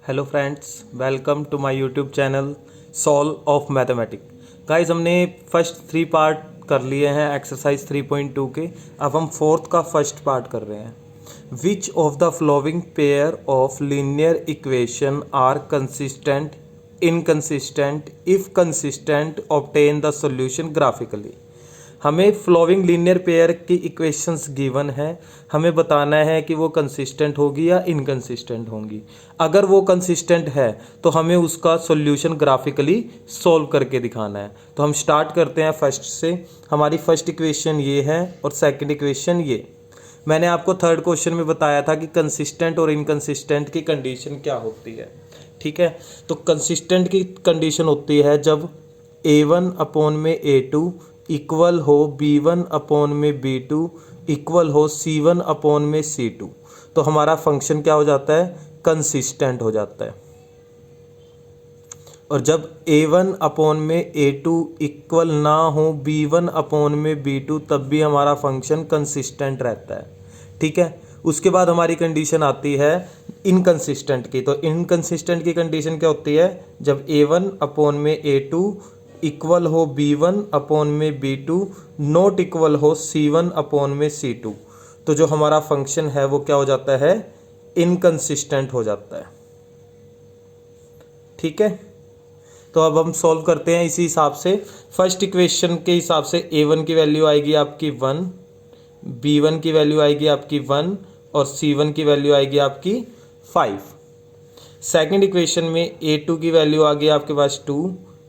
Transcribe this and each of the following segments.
Hello friends, welcome to my YouTube channel solve of mathematic. Guys, हमने first 3 part कर लिए हैं exercise 3.2 के। अब हम फोर्थ का फर्स्ट पार्ट कर रहे हैं। Which of the following pair of linear equation are consistent, inconsistent, if consistent obtain the solution graphically. हमें फ्लोइंग लीनियर पेयर की इक्वेशंस गिवन है, हमें बताना है कि वो कंसिस्टेंट होगी या इनकंसिस्टेंट होंगी। अगर वो कंसिस्टेंट है तो हमें उसका सॉल्यूशन ग्राफिकली सॉल्व करके दिखाना है। तो हम स्टार्ट करते हैं फर्स्ट से। हमारी फर्स्ट इक्वेशन ये है और सेकंड इक्वेशन ये। मैंने आपको थर्ड क्वेश्चन में बताया था कि कंसिस्टेंट और इनकंसिस्टेंट की कंडीशन क्या होती है। ठीक है, तो कंसिस्टेंट की कंडीशन होती है जब A1 अपॉन में A2 इक्वल हो B1 अपॉन में B2 इक्वल हो C1 अपॉन में C2। तो हमारा फंक्शन क्या हो जाता है? कंसिस्टेंट हो जाता है। और जब A1 अपॉन में A2 इक्वल ना हो B1 अपॉन में B2 तब भी हमारा फंक्शन कंसिस्टेंट रहता है। ठीक है, उसके बाद हमारी कंडीशन आती है इनकंसिस्टेंट की। तो इनकंसिस्टेंट की कंडीशन क्या होती है? जब A1 अपॉन में A2 इक्वल हो B1 अपॉन में B2 नॉट इक्वल हो C1 अपॉन में C2। तो जो हमारा फंक्शन है वो क्या हो जाता है? इनकंसिस्टेंट हो जाता है। ठीक है, तो अब हम सॉल्व करते हैं इसी हिसाब से। फर्स्ट इक्वेशन के हिसाब से A1 की वैल्यू आएगी आपकी 1, B1 की वैल्यू आएगी आपकी 1 और C1 की वैल्यू आएगी आपकी 5। सेकंड इक्वेशन में A2 की वैल्यू आ गई आपके पास 2,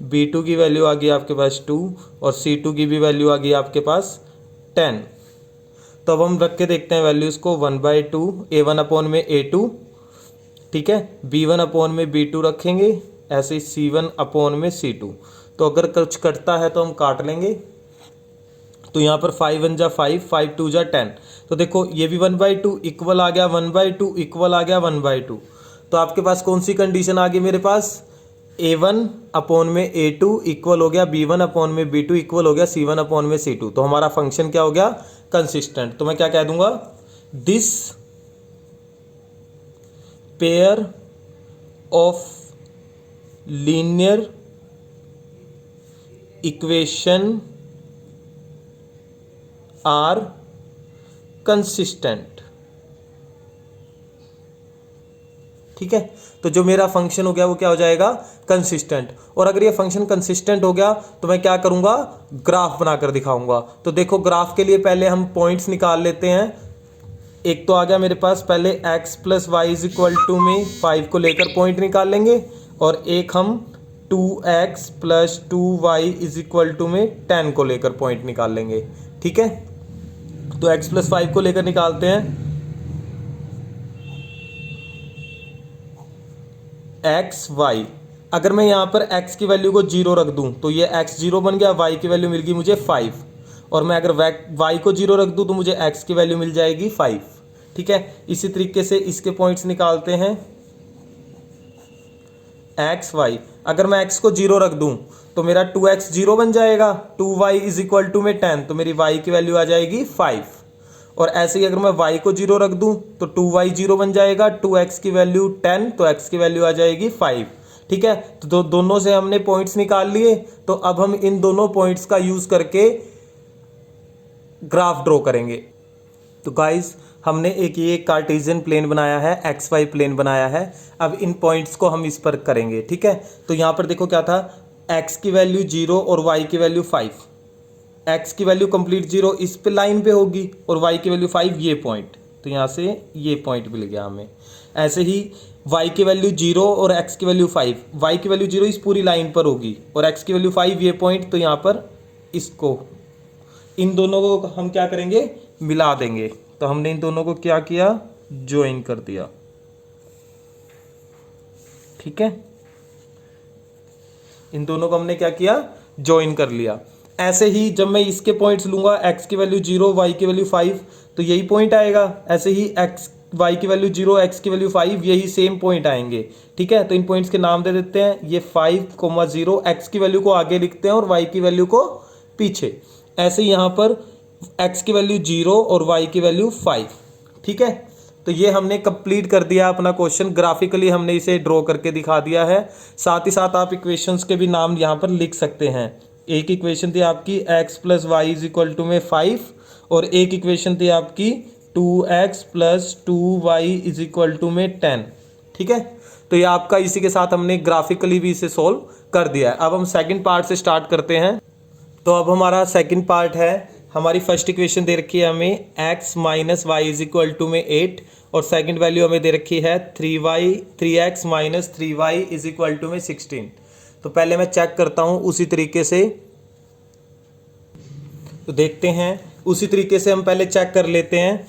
B2 की वैल्यू आ गई आपके पास 2 और C2 की भी वैल्यू आ गई आपके पास 10। तो अब हम रख के देखते हैं वैल्यूज़ को। 1/2 A1 अपॉन में A2, ठीक है, B1 अपॉन में B2 रखेंगे, ऐसे ही C1 अपॉन में C2। तो अगर कुछ कटता है तो हम काट लेंगे। तो यहाँ पर 5 1 जा 5, 5 2 जा 10। तो देखो ये भी 1/2 इक्वल आ गया 1/2 इक्वल आ गया 1/2। तो आपके पास कौन सी कंडीशन आ गई मेरे पास? A1 अपॉन में A2 इक्वल हो गया B1 अपॉन में B2 इक्वल हो गया C1 अपॉन में C2। तो हमारा फंक्शन क्या हो गया? कंसिस्टेंट। तो मैं क्या कह दूंगा? This pair of linear equation are consistent. ठीक है, तो जो मेरा फंक्शन हो गया वो क्या हो जाएगा? कंसिस्टेंट। और अगर ये फंक्शन कंसिस्टेंट हो गया तो मैं क्या करूंगा? ग्राफ बनाकर दिखाऊंगा। तो देखो, ग्राफ के लिए पहले हम पॉइंट्स निकाल लेते हैं। एक तो आ गया मेरे पास, पहले x plus y is equal to में 5 को लेकर पॉइंट निकाल लेंगे और एक हम 2x plus 2y is equal to में 10 को लेकर पॉइंट निकाल लेंगे। ठीक है, तो x प्लस 5 को लेकर निकालते हैं। एक्स वाई, अगर मैं यहाँ पर x की वैल्यू को 0 रख दूँ तो ये x 0 बन गया, y की वैल्यू मिल गई मुझे 5। और मैं अगर y को 0 रख दूँ तो मुझे x की वैल्यू मिल जाएगी 5। ठीक है, इसी तरीके से इसके पॉइंट्स निकालते हैं। एक्स वाई, अगर मैं x को 0 रख दूँ तो मेरा 2x 0 बन जाएगा, 2y इज इक्वल टू में 10, तो मेरी y की वैल्यू आ जाएगी 5। और ऐसे ही अगर मैं y को 0 रख दूं तो 2y 0 बन जाएगा, 2x की वैल्यू 10, तो x की वैल्यू आ जाएगी 5। ठीक है, तो दोनों से हमने पॉइंट्स निकाल लिए। तो अब हम इन दोनों पॉइंट्स का यूज करके ग्राफ ड्रॉ करेंगे। तो गाइस, हमने एक ये कार्टेशियन प्लेन बनाया है, एक्स वाई प्लेन बनाया है। अब इन पॉइंट्स को हम इस पर करेंगे। ठीक है, तो यहाँ पर देखो क्या था, x की वैल्यू 0 और y की वैल्यू 5। x की वैल्यू कंप्लीट 0 इस पे लाइन पे होगी और y की वैल्यू 5 ये पॉइंट, तो यहाँ से ये पॉइंट मिल गया हमें। ऐसे ही y की वैल्यू 0 और x की वैल्यू 5, y की वैल्यू 0 इस पूरी लाइन पर होगी और x की वैल्यू 5 ये पॉइंट, तो यहाँ पर इसको, इन दोनों को हम क्या करेंगे? मिला देंगे। तो हमने इन दोनों को क्या किया? ज्वाइन कर दिया। ठीक है, इन दोनों को हमने क्या किया? ज्वाइन कर लिया। ऐसे ही जब मैं इसके पॉइंट्स लूंगा, x की वैल्यू 0 y की वैल्यू 5, तो यही पॉइंट आएगा। ऐसे ही x y की वैल्यू 0 x की वैल्यू 5, यही सेम पॉइंट आएंगे। ठीक है, तो इन पॉइंट्स के नाम दे देते हैं। ये 5,0, x की वैल्यू को आगे लिखते हैं और y की वैल्यू को पीछे। ऐसे ही यहाँ पर x की वैल्यू 0 और y की वैल्यू 5। ठीक है, तो ये हमने कंप्लीट कर दिया अपना क्वेश्चन, ग्राफिकली हमने इसे ड्रॉ करके दिखा दिया है। साथ ही साथ आप इक्वेशंस के भी नाम यहाँ पर लिख सकते हैं। एक इक्वेशन थी आपकी x + y = में 5 और एक इक्वेशन थी आपकी 2x + 2y = में 10। ठीक है, तो ये आपका इसी के साथ हमने ग्राफिकली भी इसे सॉल्व कर दिया है। अब हम सेकंड पार्ट से स्टार्ट करते हैं। तो अब हमारा सेकंड पार्ट है, हमारी फर्स्ट इक्वेशन दे रखी है हमें x - y = में 8 और सेकंड वैल्यू हमें दे रखी है 3x - 3y = में 16। तो पहले मैं चेक करता हूँ उसी तरीके से, तो देखते हैं उसी तरीके से हम पहले चेक कर लेते हैं।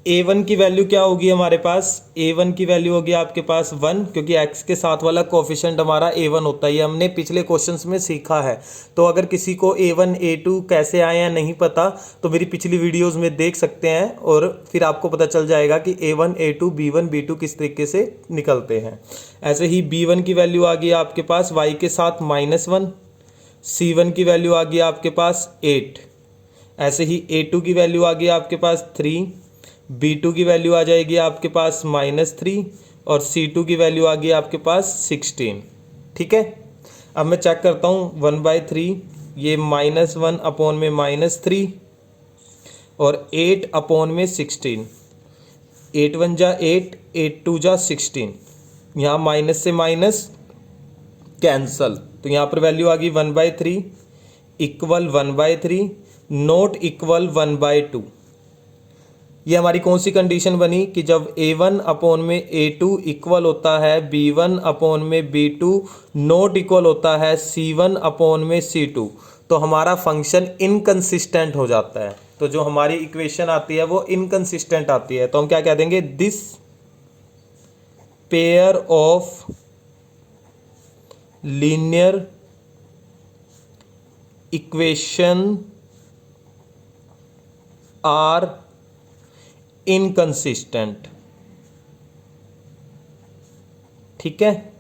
a1 की वैल्यू क्या होगी हमारे पास, a1 की वैल्यू होगी आपके पास 1, क्योंकि x के साथ वाला कोफिशिएंट हमारा a1 होता है, ये हमने पिछले क्वेश्चंस में सीखा है। तो अगर किसी को a1 a2 कैसे आए हैं नहीं पता तो मेरी पिछली वीडियोस में देख सकते हैं और फिर आपको पता चल जाएगा कि a1 a2 b1 b2 किस तरीके से निकलते हैं। ऐसे ही b1 की वैल्यू आ गई आपके पास y के साथ -1, c1 की वैल्यू आ गई आपके पास 8, ऐसे ही a2 की वैल्यू आ गई आपके पास 3, b2 की वैल्यू आ जाएगी आपके पास -3 और c2 की वैल्यू आ गई आपके पास 16। ठीक है, अब मैं चेक करता हूँ 1/3, ये -1 में -3 और 8 में 16, 8 1 जा 8, 8 2 जा 16, यहाँ माइनस से माइनस कैंसल, तो यहाँ पर वैल्यू आ गई 1/3 इक्वल 1/3 नॉट इक्वल 1/2। ये हमारी कौन सी कंडीशन बनी कि जब a1 में a2 इक्वल होता है b1 में b2 नॉट इक्वल होता है c1 में c2, तो हमारा फंक्शन इनकंसिस्टेंट हो जाता है। तो जो हमारी इक्वेशन आती है वो इनकंसिस्टेंट आती है, तो हम क्या कह देंगे, this pair of linear equation are inconsistent. ठीक है,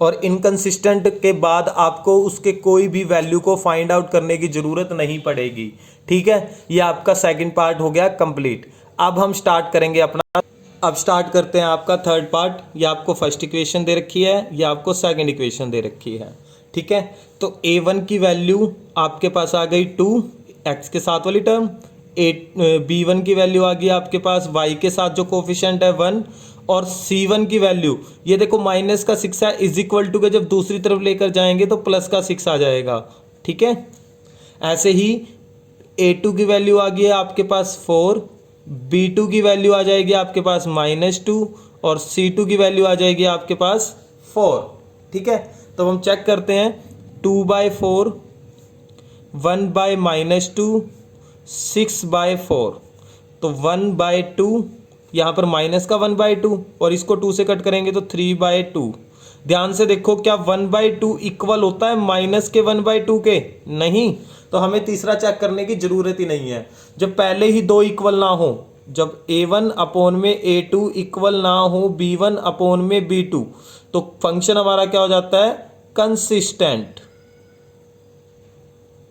और इनकंसिस्टेंट के बाद आपको उसके कोई भी वैल्यू को फाइंड आउट करने की जरूरत नहीं पड़ेगी। ठीक है, ये आपका सेकंड पार्ट हो गया कंप्लीट। अब हम स्टार्ट करेंगे अपना, अब स्टार्ट करते हैं आपका थर्ड पार्ट। ये आपको फर्स्ट इक्वेशन दे रखी है, ये आपको सेकंड इक्वेशन दे रखी है। ठीक है, तो a1 की वैल्यू आपके पास आ गई 2 x के साथ वाली टर्म, b1 की वैल्यू आ गई आपके पास y के साथ जो कोफिशिएंट है 1 और c1 की वैल्यू ये देखो -6 है इज इक्वल टू के जब दूसरी तरफ लेकर जाएंगे तो +6 आ जाएगा। ठीक है, ऐसे ही a2 की वैल्यू आ गई है आपके पास 4, b2 की वैल्यू आ जाएगी आपके पास -2 और c2 की वैल्यू आ जाएगी आपके पास 4। ठीक है, तो हम चेक करते हैं 2/4 1/-2 6/4, तो 1/2 यहाँ पर माइनस का 1/2 और इसको 2 से कट करेंगे तो 3/2। ध्यान से देखो क्या 1/2 इक्वल होता है माइनस के 1/2 के, नहीं, तो हमें तीसरा चेक करने की जरूरत ही नहीं है। जब पहले ही दो इक्वल ना हो, जब a1 में a2 इक्वल ना हो b1 में b2, तो फंक्शन हमारा क्या हो जाता है, कंसिस्टेंट।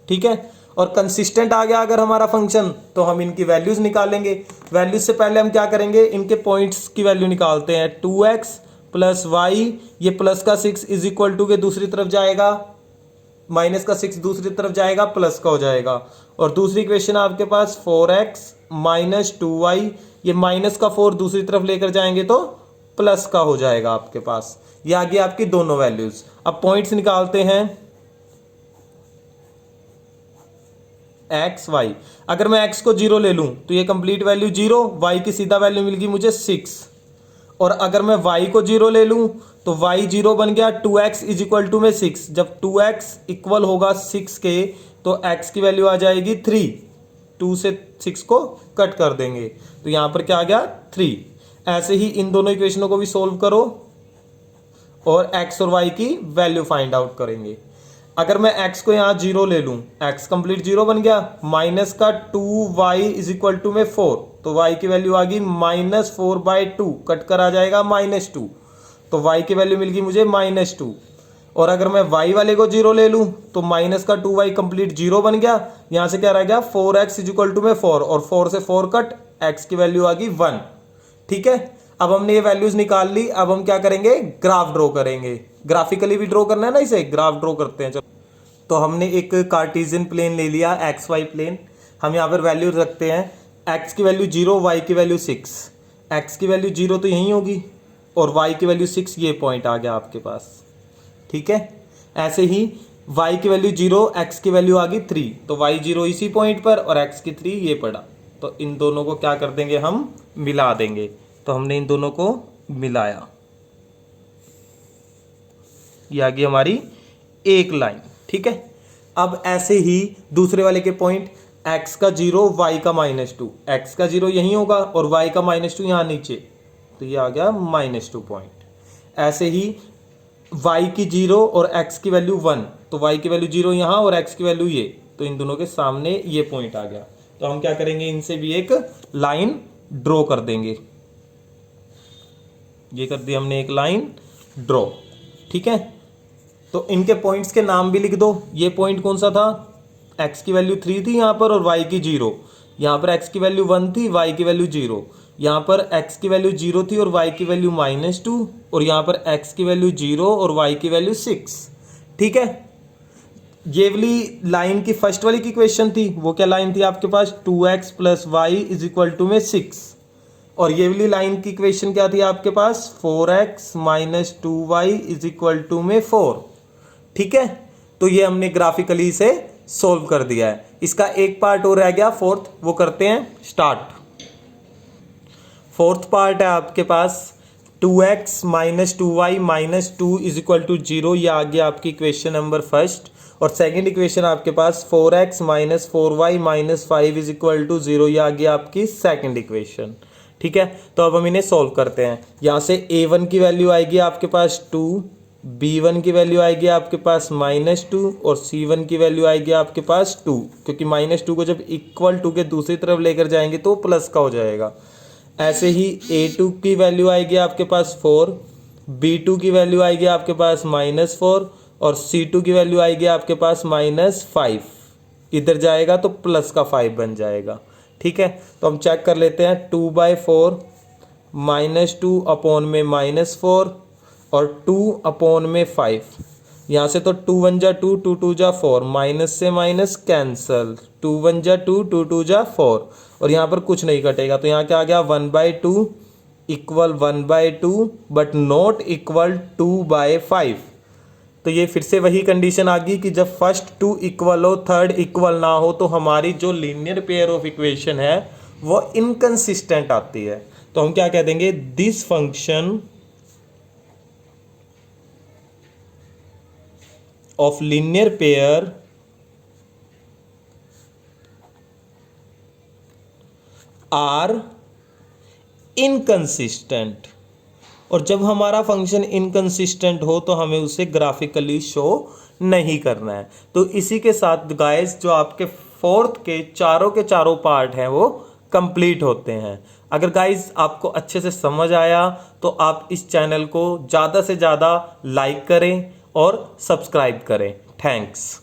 ठीक है, और कंसिस्टेंट आ गया अगर हमारा फंक्शन तो हम इनकी वैल्यूज निकालेंगे। वैल्यूज से पहले हम क्या करेंगे, इनके पॉइंट्स की वैल्यू निकालते हैं। 2x + y, ये +6 इज इक्वल टू के दूसरी तरफ जाएगा, -6 दूसरी तरफ जाएगा प्लस का हो जाएगा। और दूसरी इक्वेशन आपके पास 4x - 2y, ये -4 दूसरी तरफ लेकर जाएंगे तो प्लस का हो जाएगा आपके पास। ये आ गई आपकी दोनों वैल्यूज। अब पॉइंट्स निकालते हैं x y, अगर मैं x को 0 ले लूं तो ये कंप्लीट वैल्यू 0, y की सीधा वैल्यू मिल गई मुझे 6, और अगर मैं y को 0 ले लूं तो y 0 बन गया 2x इज इक्वल टू में 6। जब 2x इक्वल होगा 6 के तो x की वैल्यू आ जाएगी 3, 2 से 6 को कट कर देंगे तो यहां पर क्या आ गया 3। ऐसे ही इन दोनों इक्वेशनों को भी सोल्व करो और x और y की वैल्यू फाइंड आउट करेंगे। अगर मैं x को यहाँ 0 ले लूँ, x कंप्लीट 0 बन गया, माइनस का 2y इज इक्वल टू में 4, तो y की वैल्यू आ गई -4/2, कट कर आ जाएगा -2, तो y की वैल्यू मिल गई मुझे -2। और अगर मैं y वाले को 0 ले लूँ तो माइनस का 2y कंप्लीट 0 बन गया, यहाँ से क्या रह गया 4x इज इक्वल टू में 4 और 4 से 4 कट, x की वैल्यू आ गई 1। ठीक है, अब हमने ये वैल्यूज निकाल ली, अब हम क्या करेंगे, ग्राफ ड्रॉ करेंगे। ग्राफिकली भी ड्रॉ करना है ना, इसे ग्राफ ड्रॉ करते हैं। चलो, तो हमने एक कार्टेशियन प्लेन ले लिया, एक्स वाई प्लेन। हम यहाँ पर वैल्यू रखते हैं, एक्स की वैल्यू 0, वाई की वैल्यू 6। एक्स की वैल्यू 0 तो यहीं होगी और वाई की वैल्यू 6, ये पॉइंट आ गया आपके पास। ठीक है, ऐसे ही y की वैल्यू 0, x की वैल्यू आ गई 3, तो y 0 इसी पॉइंट पर और x की 3 ये पड़ा। तो इन दोनों को क्या कर देंगे, हम मिला देंगे। तो हमने इन दोनों को मिलाया, ये आ गई हमारी एक लाइन। ठीक है, अब ऐसे ही दूसरे वाले के पॉइंट, x का 0, y का -2। x का 0 यहीं होगा और y का -2 यहाँ नीचे, तो ये आ गया -2 पॉइंट। ऐसे ही y की 0 और x की वैल्यू 1, तो y की वैल्यू 0 यहाँ और x की वैल्यू ये, तो इन दोनों के सामने ये पॉइंट आ गया। तो हम क्या करेंगे, इनसे भी एक लाइन ड्रॉ कर देंगे। ये कर दी हमने एक लाइन ड्रॉ। ठीक है, तो इनके पॉइंट्स के नाम भी लिख दो। ये पॉइंट कौन सा था, x की वैल्यू 3 थी यहाँ पर और y की 0। यहाँ पर x की वैल्यू 1 थी, y की वैल्यू 0। यहाँ पर x की वैल्यू 0 थी और y की वैल्यू -2, और यहाँ पर x की वैल्यू 0 और y की वैल्यू 6। ठीक है, ये वाली लाइन की फर्स्ट वाली की क्वेश्चन थी, वो क्या लाइन थी आपके पास, 2x + y = 6। और ये वाली लाइन की क्वेश्चन क्या थी आपके पास, 4x - 2y = 4। ठीक है, तो ये हमने ग्राफिकली से सोल्व कर दिया है। इसका एक पार्ट और रह गया, फोर्थ, वो करते हैं स्टार्ट। फोर्थ पार्ट है आपके पास 2x - 2y - 2 = 0, ये आ गया आपकी इक्वेशन नंबर फर्स्ट। और सेकंड इक्वेशन आपके पास 4x - 4y - 5 = 0, ये आ गया आपकी सेकंड इक्वेशन। ठीक है, तो अब हम इन्हें सोल्व करते हैं। यहाँ से a1 की वैल्यू आएगी आपके पास 2, b1 की वैल्यू आएगी आपके पास -2 और c1 की वैल्यू आएगी आपके पास 2, क्योंकि -2 को जब इक्वल टू के दूसरी तरफ लेकर जाएंगे तो प्लस का हो जाएगा। ऐसे ही a2 की वैल्यू आएगी आपके पास 4, b2 की वैल्यू आएगी आपके पास -4 और c2 की वैल्यू आएगी आपके पास -5। इधर जाएगा तो प्लस का 5 बन जाएगा। ठीक है, तो हम चेक कर लेते हैं, 2/4 -2 अपॉन में -4 और 2 अपॉन में 5। यहाँ से तो 2 1 जा 2, 2 2 जा 4, माइनस से माइनस कैंसल, 2 1 जा 2, 2 2 जा 4, और यहाँ पर कुछ नहीं कटेगा। तो यहाँ क्या आ गया, 1/2 = 1/2 बट नॉट इक्वल 2/5। तो ये फिर से वही कंडीशन आ गई कि जब फर्स्ट 2 इक्वल हो, थर्ड इक्वल ना हो, तो हमारी जो लीनियर पेयर ऑफ इक्वेशन है वो इनकंसिस्टेंट आती है। तो हम क्या कह देंगे, this function of linear pair are inconsistent. और जब हमारा फंक्शन इनकंसिस्टेंट हो तो हमें उसे ग्राफिकली शो नहीं करना है। तो इसी के साथ गाइस जो आपके फोर्थ के चारों पार्ट हैं वो कंप्लीट होते हैं। अगर गाइस आपको अच्छे से समझ आया तो आप इस चैनल को ज़्यादा से ज़्यादा लाइक करें और सब्सक्राइब करें। थैंक्स।